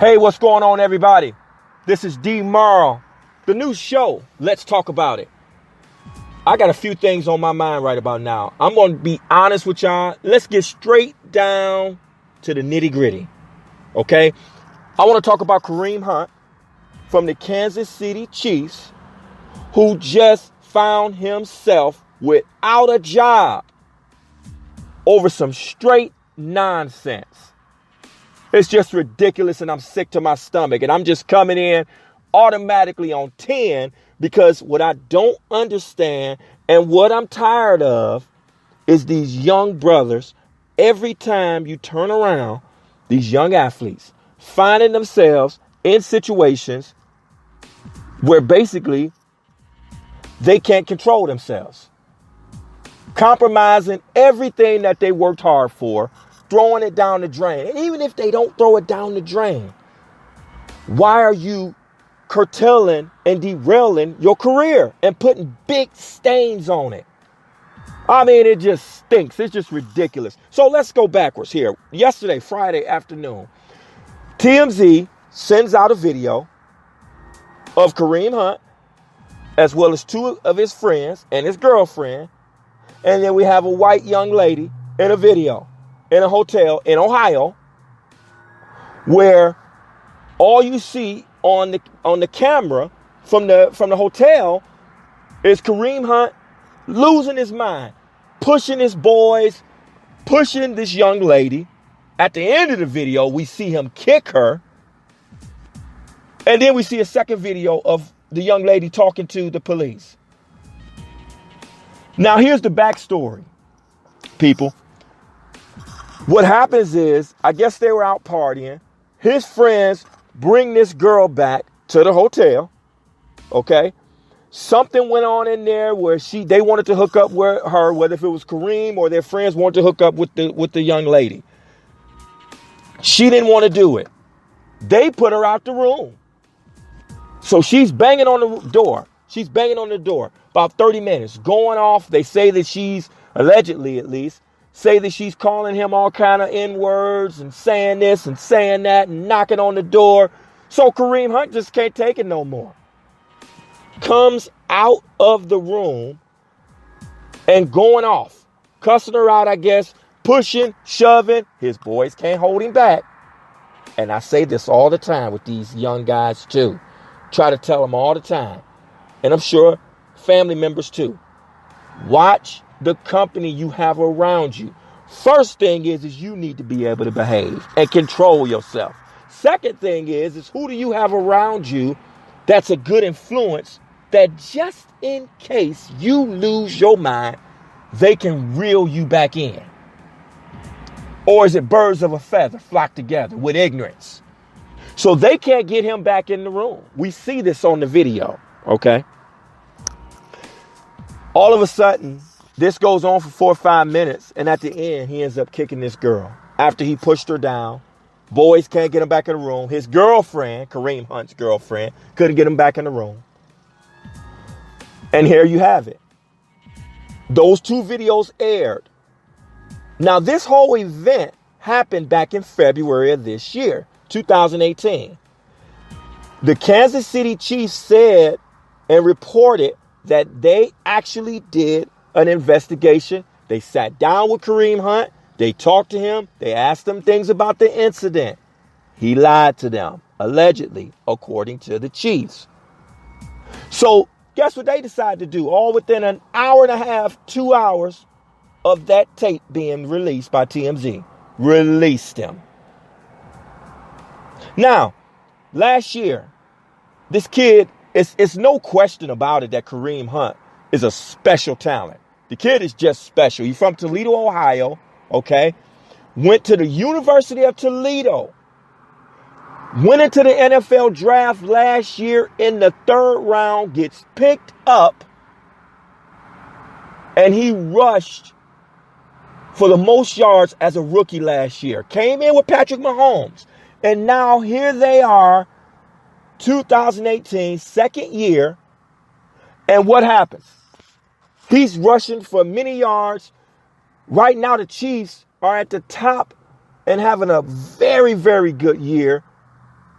Hey, what's going on, everybody? This is D-Marl, the new show. Let's talk about it. I got a few things on my mind right about now. I'm going to be honest with y'all. Let's get straight down to the nitty gritty. Okay? I want to talk about Kareem Hunt from the Kansas City Chiefs, who just found himself without a job over some straight nonsense. It's just ridiculous, and I'm sick to my stomach. And I'm just coming in automatically on 10 because what I don't understand and what I'm tired of is these young brothers. Every time you turn around, these young athletes finding themselves in situations where basically they can't control themselves, compromising everything that they worked hard for, throwing it down the drain. And even if they don't throw it down the drain, why are you curtailing and derailing your career and putting big stains on it? I mean, it just stinks. It's just ridiculous. So let's go backwards here. Yesterday, Friday afternoon, TMZ sends out a video of Kareem Hunt as well as two of his friends and his girlfriend. And then we have a white young lady in a video in a hotel in Ohio, where all you see on the camera from the hotel is Kareem Hunt losing his mind, pushing his boys, pushing this young lady. At the end of the video, we see him kick her. And then we see a second video of the young lady talking to the police. Now, here's the backstory, people. What happens is, I guess they were out partying. His friends bring this girl back to the hotel. Okay. Something went on in there where they wanted to hook up with her, whether if it was Kareem or their friends wanted to hook up with the young lady. She didn't want to do it. They put her out the room. So she's banging on the door. She's banging on the door about 30 minutes, going off. They say that she's, allegedly at least, say that she's calling him all kind of N-words and saying this and saying that and knocking on the door. So Kareem Hunt just can't take it no more. Comes out of the room and going off, cussing her out, I guess, pushing, shoving. His boys can't hold him back. And I say this all the time with these young guys too. Try to tell them all the time. And I'm sure family members too. Watch the company you have around you. First thing is you need to be able to behave and control yourself. Second thing is who do you have around you that's a good influence that just in case you lose your mind, they can reel you back in? Or is it birds of a feather flock together with ignorance? So they can't get him back in the room. We see this on the video, okay? All of a sudden, this goes on for 4 or 5 minutes, and at the end, he ends up kicking this girl. After he pushed her down, boys can't get him back in the room. His girlfriend, Kareem Hunt's girlfriend, couldn't get him back in the room. And here you have it. Those two videos aired. Now, this whole event happened back in February of this year, 2018. The Kansas City Chiefs said and reported that they actually did an investigation. They sat down with Kareem Hunt. They talked to him. They asked him things about the incident. He lied to them, allegedly, according to the Chiefs. So guess what they decided to do? All within an hour and a half, 2 hours of that tape being released by TMZ. Released him. Now, last year, this kid, it's no question about it that Kareem Hunt is a special talent. The kid is just special. He's from Toledo, Ohio, okay? Went to the University of Toledo. Went into the NFL draft last year in the 3rd round, gets picked up, and he rushed for the most yards as a rookie last year. Came in with Patrick Mahomes. And now here they are, 2018, second year. And what happens? He's rushing for many yards. Right now, the Chiefs are at the top and having a very, very good year.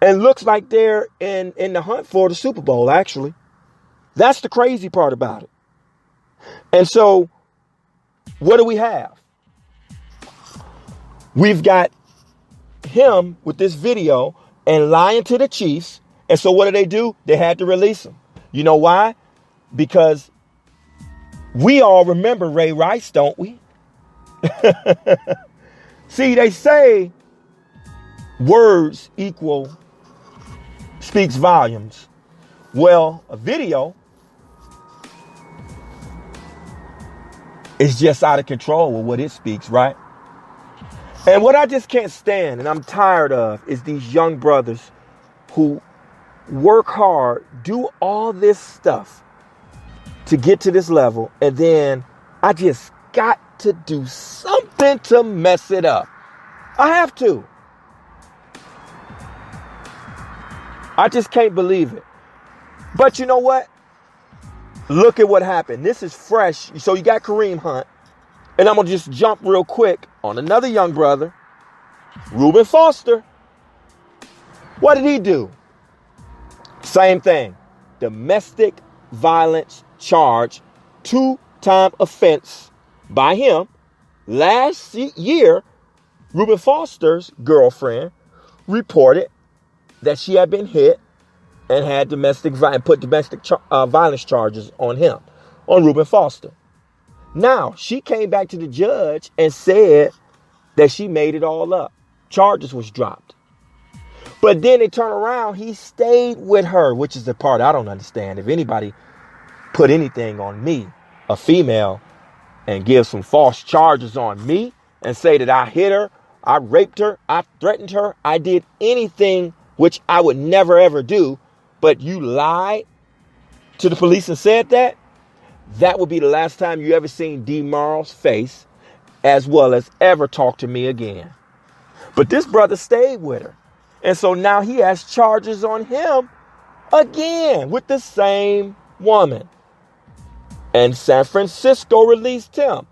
And looks like they're in the hunt for the Super Bowl, actually. That's the crazy part about it. And so, what do we have? We've got him with this video and lying to the Chiefs. And so what do? They had to release him. You know why? Because we all remember Ray Rice, don't we? See, they say words speaks volumes. Well, a video is just out of control with what it speaks, right? And what I just can't stand and I'm tired of is these young brothers who work hard, do all this stuff to get to this level, and then I just got to do something to mess it up. I have to. I just can't believe it. But you know what? Look at what happened. This is fresh. So you got Kareem Hunt. And I'm going to just jump real quick on another young brother, Reuben Foster. What did he do? Same thing. Domestic violence charge, 2-time offense by him. Last year, Reuben Foster's girlfriend reported that she had been hit and had put domestic violence charges on him, on Reuben Foster. Now, she came back to the judge and said that she made it all up. Charges was dropped. But then they turn around, he stayed with her, which is the part I don't understand. If anybody put anything on me, a female, and give some false charges on me and say that I hit her, I raped her, I threatened her, I did anything which I would never ever do, but you lied to the police and said that, that would be the last time you ever seen D-Marl's face, as well as ever talk to me again. But this brother stayed with her. And so now he has charges on him again with the same woman. And San Francisco released him.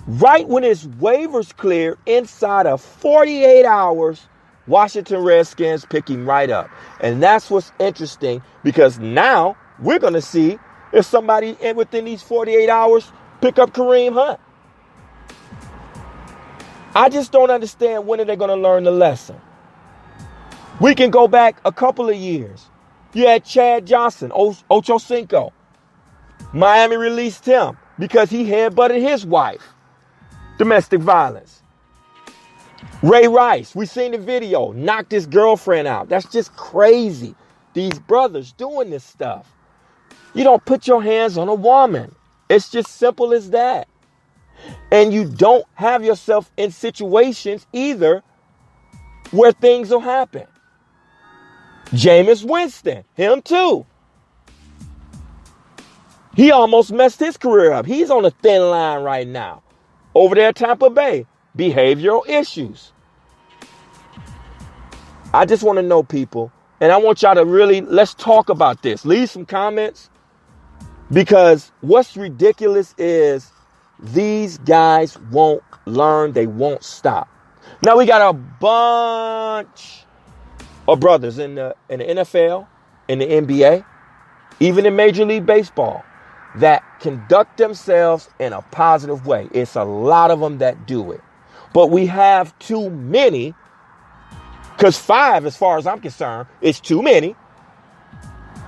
Right when his waivers cleared, inside of 48 hours, Washington Redskins pick him right up. And that's what's interesting, because now we're going to see if somebody within these 48 hours pick up Kareem Hunt. I just don't understand, when are they going to learn the lesson? We can go back a couple of years. You had Chad Johnson, Ocho Cinco. Miami released him because he headbutted his wife. Domestic violence. Ray Rice, we seen the video, knocked his girlfriend out. That's just crazy. These brothers doing this stuff. You don't put your hands on a woman. It's just simple as that. And you don't have yourself in situations either where things will happen. Jameis Winston, him too. He almost messed his career up. He's on a thin line right now. Over there at Tampa Bay, behavioral issues. I just want to know, people, and I want y'all to really, let's talk about this. Leave some comments, because what's ridiculous is these guys won't learn. They won't stop. Now we got a bunch of brothers in the NFL, in the NBA, even in Major League Baseball, that conduct themselves in a positive way. It's a lot of them that do it. But we have too many, because 5, as far as I'm concerned, is too many,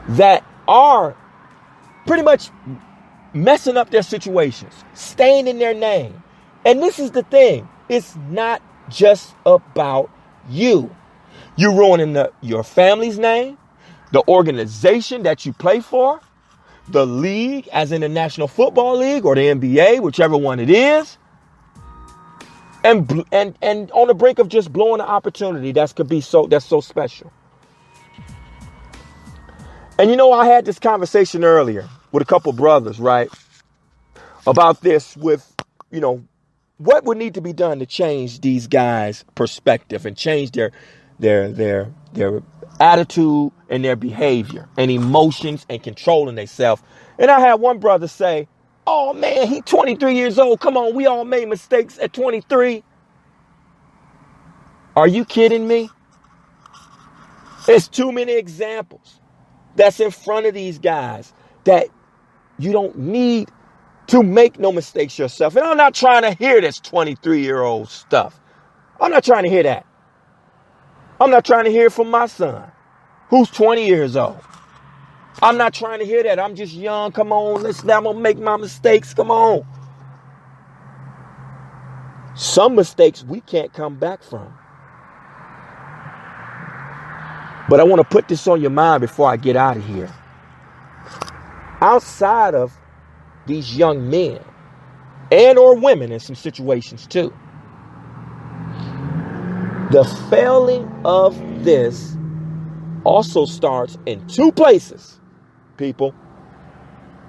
that are pretty much messing up their situations, staying in their name. And this is the thing. It's not just about you. You're ruining your family's name, the organization that you play for, the league, as in the National Football League or the NBA, whichever one it is. And on the brink of just blowing an opportunity that's so special. And you know, I had this conversation earlier with a couple brothers, right? About this with, you know, what would need to be done to change these guys' perspective and change their attitude and their behavior and emotions and controlling themselves. And I had one brother say, "Oh man, he 23 years old. Come on, we all made mistakes at 23. Are you kidding me? There's too many examples that's in front of these guys that you don't need to make no mistakes yourself. And I'm not trying to hear this 23-year-old stuff. I'm not trying to hear that. I'm not trying to hear it from my son, who's 20 years old. I'm not trying to hear that. I'm just young. Come on, listen, I'm going to make my mistakes. Come on. Some mistakes we can't come back from. But I want to put this on your mind before I get out of here. Outside of these young men and or women in some situations too, the failing of this also starts in two places, people.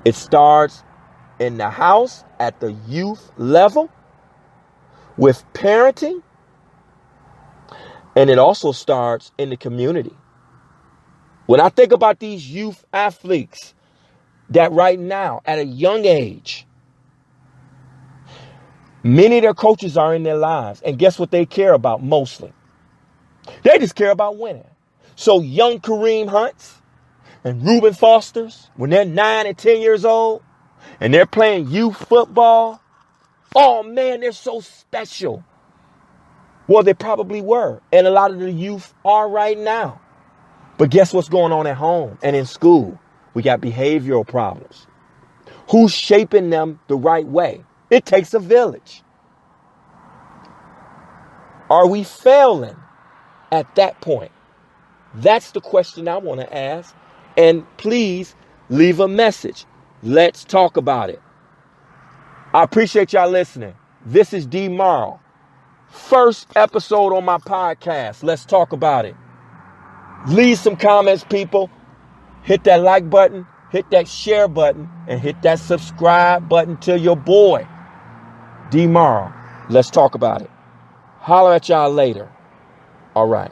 It starts in the house at the youth level with parenting, and it also starts in the community. When I think about these youth athletes that right now at a young age, many of their coaches are in their lives, and guess what they care about mostly? They just care about winning. So young Kareem Hunts and Reuben Fosters, when they're 9 and 10 years old and they're playing youth football, oh man, they're so special. Well, they probably were. And a lot of the youth are right now. But guess what's going on at home and in school? We got behavioral problems. Who's shaping them the right way? It takes a village. Are we failing at that point? That's the question I want to ask. And please leave a message. Let's talk about it. I appreciate y'all listening. This is D-Marl. First episode on my podcast. Let's talk about it. Leave some comments, people. Hit that like button, hit that share button, and hit that subscribe button to your boy, D-Marl. Let's talk about it. Holler at y'all later. All right.